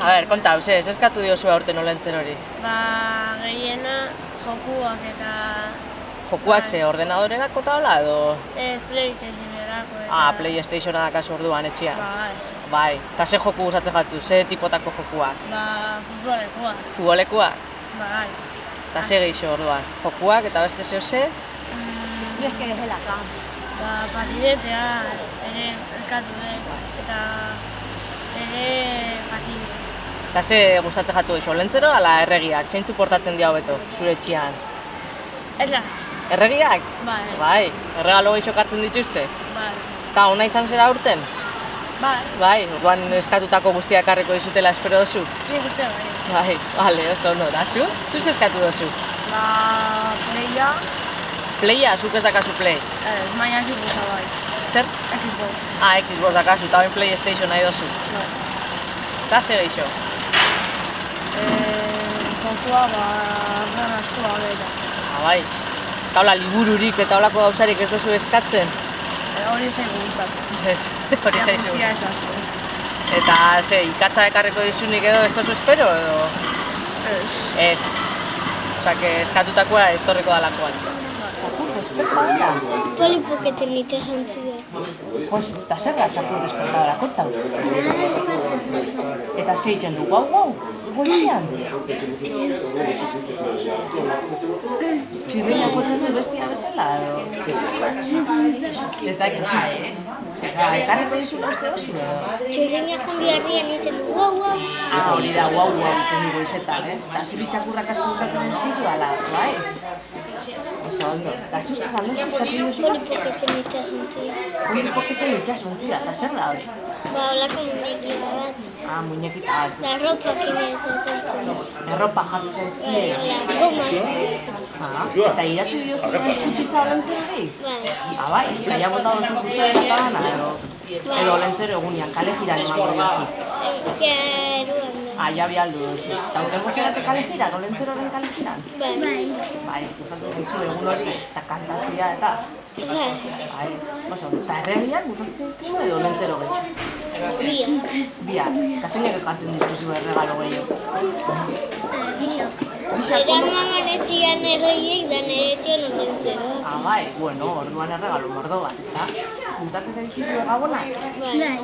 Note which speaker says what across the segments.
Speaker 1: A ber, konta, ez eskatu diozu aurten olentzen hori?
Speaker 2: Gehiena jokuak eta...
Speaker 1: Jokuak ze ordenadorerako eta hola edo?
Speaker 2: Ez, PlayStationerako eta...
Speaker 1: PlayStationa da kasu orduan etxean?
Speaker 2: Bai.
Speaker 1: Eta ze joku gustatzen jatzu, ze tipotako jokuak?
Speaker 2: Futbolekoak.
Speaker 1: Futbolekoak?
Speaker 2: Bai.
Speaker 1: Eta ze gehiago orduan? Jokuak eta beste zeo ze?
Speaker 2: Ni eske bezala. Patinetea ere eskatu dut, eta ere patine.
Speaker 1: Eta ze gustatzen jatu duzu, olentzero ala erregiak? Zeintzu portatzen dira hobeto, zure etxean? Erregiak?
Speaker 2: Bai.
Speaker 1: Bai, erregalo gehiago hartzen dituzte?
Speaker 2: Bai.
Speaker 1: Eta ona izan zera aurten?
Speaker 2: Bai.
Speaker 1: Bai, orduan eskatutako guztiak ekarriko dizutela espero duzu?
Speaker 2: Ni guztia bai.
Speaker 1: Bai, bale, oso ondo, da zu? Zuz eskatu duzu?
Speaker 2: Playa.
Speaker 1: Playa, zuk ez dakazu play?
Speaker 2: Ez, baina Xboxa bai.
Speaker 1: Zer?
Speaker 2: Xbox.
Speaker 1: Xbox dakazu, eta bain PlayStation nahi duzu?
Speaker 2: Bai.
Speaker 1: Eta ze gehiago?
Speaker 2: Jokua, gran askoa gaita.
Speaker 1: Bai. Eta hola, libururik eta holako gauzarik ez duzu eskatzen?
Speaker 2: Hori zaigu gustatzen.
Speaker 1: Ez, hori zaizu.
Speaker 2: Guztia ez asko.
Speaker 1: Eta ze, ikatza ekarriko dizunik edo ez duzu espero edo?
Speaker 2: Ez.
Speaker 1: Ez. Osa, eskatutakoa etorriko dalakoan. Despertadora?
Speaker 3: Polipoketen itxasontzi dut.
Speaker 1: Pues, eta zer da txakur despertadora, konta? Eta ze egiten du, guau, goizian? Txirrina jotzen du bestia bezala, edo? Ez da egin, eta ekarriko dizuna uste duzu, edo?
Speaker 3: Txirrina jonbiarrian itzen du, guau.
Speaker 1: Hori da, guau itzen du goizetan, ez? Eta zuri txakurrak asko usatzen ez dizu, ala, bai? Oso ondo. Eta zuk esan duzu eskatu duzu?
Speaker 3: Polipoketen itxasontzi.
Speaker 1: Polipoketen itxasontzia, eta zer da hori?
Speaker 3: Olako muñekita bat.
Speaker 1: Muñekita bat.
Speaker 3: La ropa etortzen.
Speaker 1: Erropa jartu zaizkie.
Speaker 3: La goma.
Speaker 1: Eta idatzi diozu eskutitza olentzero hori?
Speaker 3: Bai.
Speaker 1: Bai, eta ja bota duzu kusoen eta gana, edo olentzero egunean, kale jiran emango diozu.
Speaker 3: Eruan da.
Speaker 1: Ja bialdu duzu. Eta urtengo zerate kale jiran, olentzeroren kale jiran?
Speaker 3: Bai.
Speaker 1: Bai, gustatzen zaizu egun hori, eta kantatzea eta... Bai, oso, eta erregian gustatzen zaizkizu edo olentzero gehiago? Biak. Eta zeinek ekartzen dizkizu erregalo gehiago?
Speaker 3: Era maman etxian erregiek da nire etxian olentzero.
Speaker 1: Bai, bueno, orduan erregalo mordo bat, ezta? Gustatzen zaizkizu gabonak?
Speaker 3: Bai.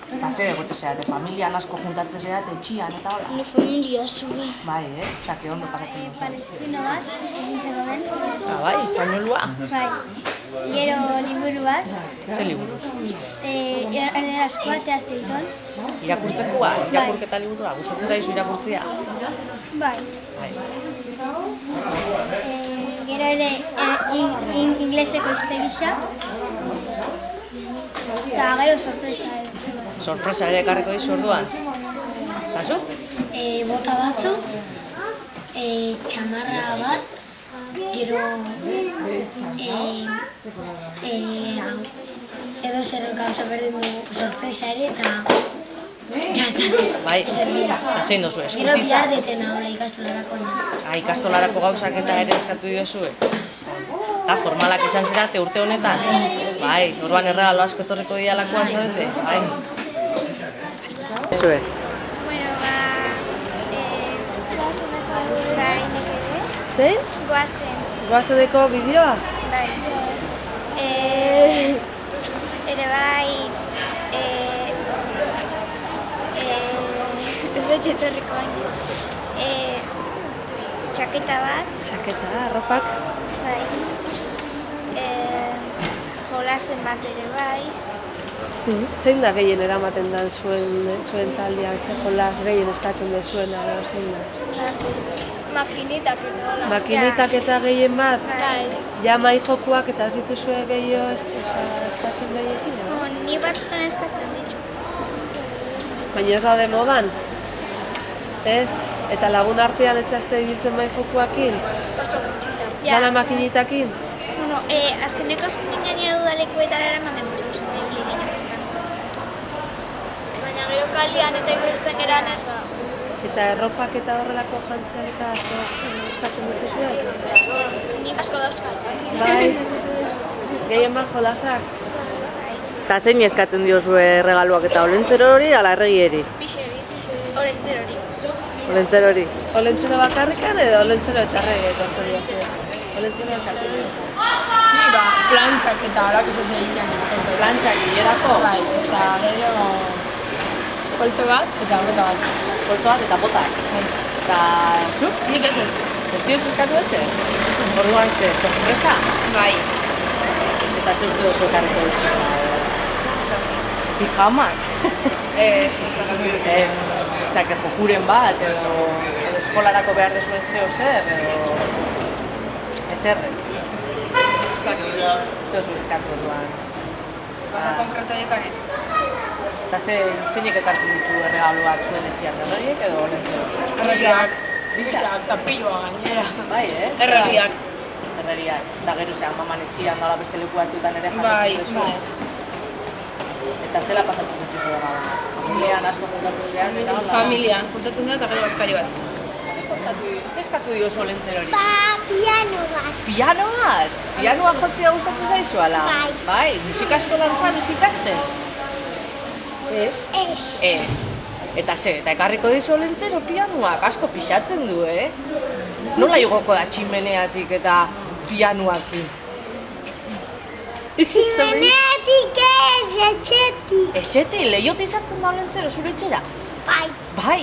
Speaker 1: Eta zer egote zeate, familian asko juntatzen zeate, etxian eta hola?
Speaker 3: Ni familia zuen.
Speaker 1: Bai, Osa, que ondo pasatzen duzu.
Speaker 4: Palestino bat, egintzeko den.
Speaker 1: Bai, pañolua.
Speaker 4: Bai. Gero liburu bat.
Speaker 1: Ze liburu?
Speaker 4: Erderazkoa, teazte diton.
Speaker 1: Irakurtzekoa, irakurketa liburua. Gustatzen zaizu irakurtzea?
Speaker 4: Bai.
Speaker 1: Bai.
Speaker 4: Gero ere ingleseko hiztegisa. Eta gero sorpresa edo.
Speaker 1: Sorpresa ere ekarriko dizu orduan? Eta zu?
Speaker 4: Bota batzuk, txamarra bat, gero edo zer gauza berdin du sorpresa ere eta jazta.
Speaker 1: Bai, eta zein duzu,
Speaker 4: Gero
Speaker 1: eskutitza?
Speaker 4: bihar detena hori ikastolarako.
Speaker 1: Ikastolarako gauzak eta ere eskatu diozue? Eta formalak izan zerate urte honetan? Bai, orduan erregalo asko etorriko dialakoan zaudete? Bai. Zue?
Speaker 3: Bueno, guazeneko ere.
Speaker 1: Zein?
Speaker 3: Guazen.
Speaker 1: Goazeneko bideoa?
Speaker 3: Bai. Ere bai, ez dut etorriko baina. Txaketa bat,
Speaker 1: Txaketa, arropak?
Speaker 3: bai. Jolasen bat ere bai.
Speaker 5: Zein da gehien eramaten da zuen taldean, ze jolas gehien eskatzen da zuena, zein da?
Speaker 3: Makinitak eta hola.
Speaker 5: Makinitak eta gehien bat,
Speaker 3: Bai.
Speaker 5: ja mai jokuak eta ez dituzue gehiago eskatzen gehiekin, no?
Speaker 3: Ni batzutan eskatzen ditu.
Speaker 5: Baina ez daude modan? Ez? Eta lagun artean etxazte ibiltzen mai jokuakin?
Speaker 3: Oso gutxita.
Speaker 5: Dana makinitakin?
Speaker 3: Bueno, azkeneko zindinania udalekuetara eramanen dutxo zuten baina gero kalian eta ibiltzen geran ez ba.
Speaker 5: Eta erropak eta horrelako jantzea eta asko eskatzen dituzue?
Speaker 3: Ni asko dauzkat.
Speaker 5: Bai, gehien bat jolasak.
Speaker 1: Eta zein eskatzen diozue regaluak eta olentzero hori, ala erregieri?
Speaker 3: Bixeri. olentzerori.
Speaker 5: Olentzero hori. Olentzero bakarrikan edo olentzero eta errege etortzen dira zuen? Olentzero elkartu dira.
Speaker 2: Ni ba, plantxak eta horako zozen egiten ditzen.
Speaker 1: Plantxak hilerako,
Speaker 2: Bai, eta gero koltze bat eta bota bat.
Speaker 1: koltzo bat eta botak. Eta zuk?
Speaker 2: Nik ez
Speaker 1: Ez dioz eskatu ez? Orduan ze, sorpresa?
Speaker 2: Bai.
Speaker 1: Eta ze uste duzu ekarriko duzu? Pijamak?
Speaker 2: Ez da gabe.
Speaker 1: Ez, osea, que jokuren bat, edo eskolarako behar dezuen zeo zer, edo... Ezerrez.
Speaker 2: Ez da gabe.
Speaker 1: Ez duzu eskatu orduan.
Speaker 2: Gauza konkreto ekan ez.
Speaker 1: Eta zeinek ekartzen ditu erregaloak zuen etxean, erregiek edo olentzero?
Speaker 2: Erregiak. Bixak, eta piloa gainera.
Speaker 1: Bai,
Speaker 2: Erregiak.
Speaker 1: Erregiak. Da gero zean maman etxean dala beste leku batzuetan ere
Speaker 2: Bai,
Speaker 1: jasotzen
Speaker 2: bai.
Speaker 1: duzu. Eta zela pasatzen ditu zure gaua? Familian asko kontatu zean, eta hola.
Speaker 2: Familian, juntatzen dira eta gero askari bat.
Speaker 1: Ze eskatu diozu olentzerori?
Speaker 3: Ba, piano bat.
Speaker 1: Piano bat? Pianoa jotzea gustatu zaizu ala?
Speaker 3: Bai.
Speaker 1: Bai, musika eskolan zabez ikasten? Ez?
Speaker 3: Ez.
Speaker 1: Ez. Eta eta ekarriko dizu olentzero pianoak, asko pixatzen du, Nola igoko da tximeneatik eta pianoakin?
Speaker 3: Tximenetik ez, etxetik.
Speaker 1: Etxetik, lehiotik sartzen da olentzero zure etxera?
Speaker 3: Bai.
Speaker 1: Bai,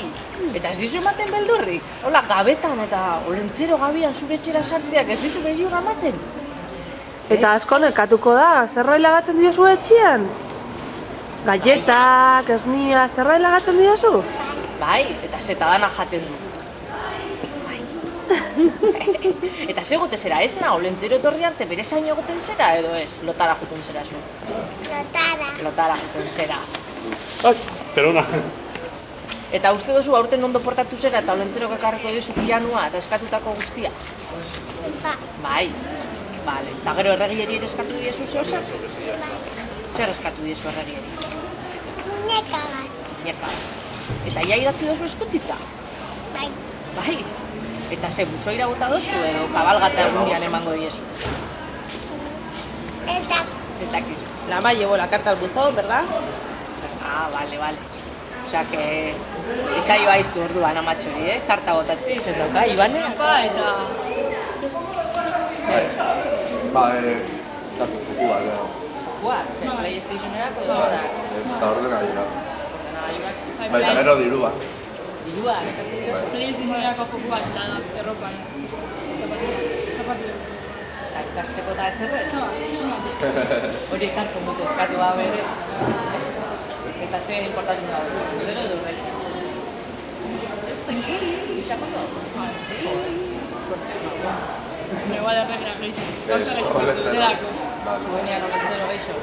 Speaker 1: eta ez dizu ematen beldurrik? Hola, gabetan eta olentzero gabian zure etxera sartzeak ez dizu beldurra ematen?
Speaker 5: Eta asko nekatuko da, zerbait lagatzen diozu etxean? Galletak, esnia, zerbait lagatzen diozu?
Speaker 1: Bai, eta zeta dana jaten du. Bai. Eta ze gote zera, ez na, olentzero etorri arte bere zain egoten zera edo ez? Lotara juten zera zu.
Speaker 3: Lotara.
Speaker 1: Lotara juten zera.
Speaker 6: Ai, perona.
Speaker 1: Eta uste duzu aurten ondo portatu zera eta olentzerok ekarriko dizu pianoa eta eskatutako guztia?
Speaker 3: Ba,
Speaker 1: Bai. Bale, eta gero erregieri ere eskatu diezu zeo zer? Zer eskatu diezu erregieri?
Speaker 3: muñeka bat.
Speaker 1: Nieka. Eta ia idatzi duzu eskutitza?
Speaker 3: Bai.
Speaker 1: Bai. Eta ze buzoira bota duzu edo kabalgata egunean emango diezu?
Speaker 3: Eta
Speaker 1: Eta kizu.
Speaker 7: La mamá llevó la carta al buzón, ¿verdad?
Speaker 1: Ah, vale. Osea, que... Esa iba iztu orduan amatxori, Karta botatzi, zen dauka, Ibane?
Speaker 2: Eta
Speaker 1: Zer,
Speaker 6: Ba, kartu joku bat, gero.
Speaker 1: kua, zer, PlayStationerako duzuna?
Speaker 6: Eta ordenagailuak.
Speaker 1: Ordenagailuak.
Speaker 6: Bai, eta gero dirua.
Speaker 1: Dirua, eskatu diozu.
Speaker 2: PlayStationerako joku bat eta erropan.
Speaker 1: Eta ikasteko da ezerrez? Hori ekartzen dut eskatu ba bere. Eta ze importatzen dago, gero edo horrek. Gixako do? Suerte.
Speaker 2: Igual erregera gehiago.
Speaker 6: Ez, olentzero.
Speaker 2: Delako.
Speaker 6: Vale.
Speaker 1: Zuenean olentzero geixo.